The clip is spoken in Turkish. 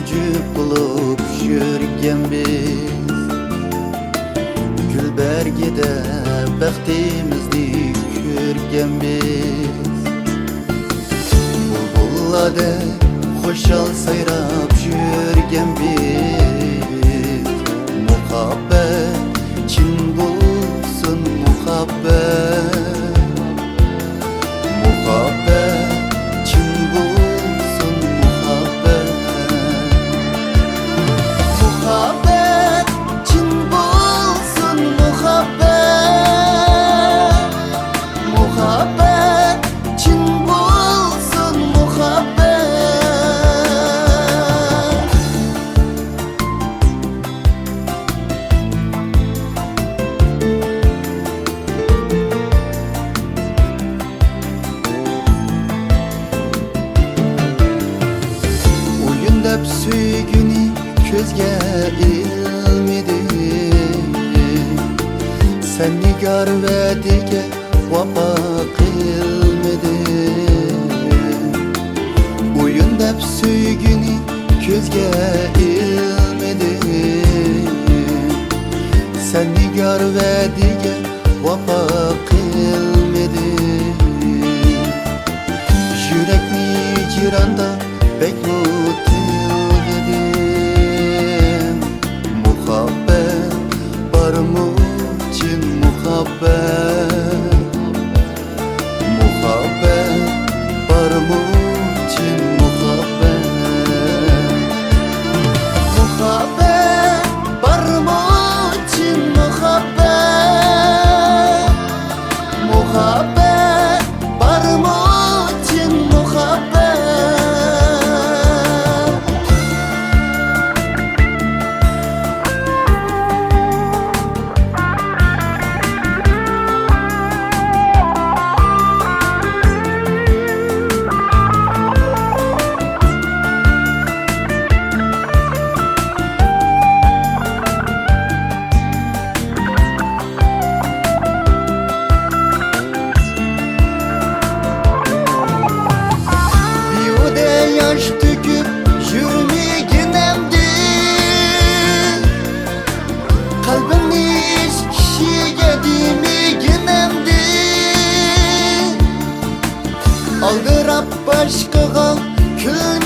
jup bulup yürgen biz. Gül bergide baxtimizni ko'rgan biz. Bulbullada xo'shal sayrab yürgen biz. Muhabbet chin bo'lsin muhabbet. Muhabbet chin bo'lsin muhabbet. Muhabbet chin bo'lsin muhabbet. Muhabbet chin bo'lsin muhabbet. Deb söygünü közge ilmidi. Sen nigar ve dige vapa kılmedi. Uyun deb söygünü közge ilmidi. Sen nigar ve dige vapa kılmedi. Yürekni ciranda beklut Barmucin muhabbet. Muhabbet barmucin muhabbet. Muhabbet barmucin muhabbet. Muhabbet barmucin muhabbet. Yaş döküp yürümeginemdi. Kalbimni iş kişiye demeginemdi. Aldırap başkaga kül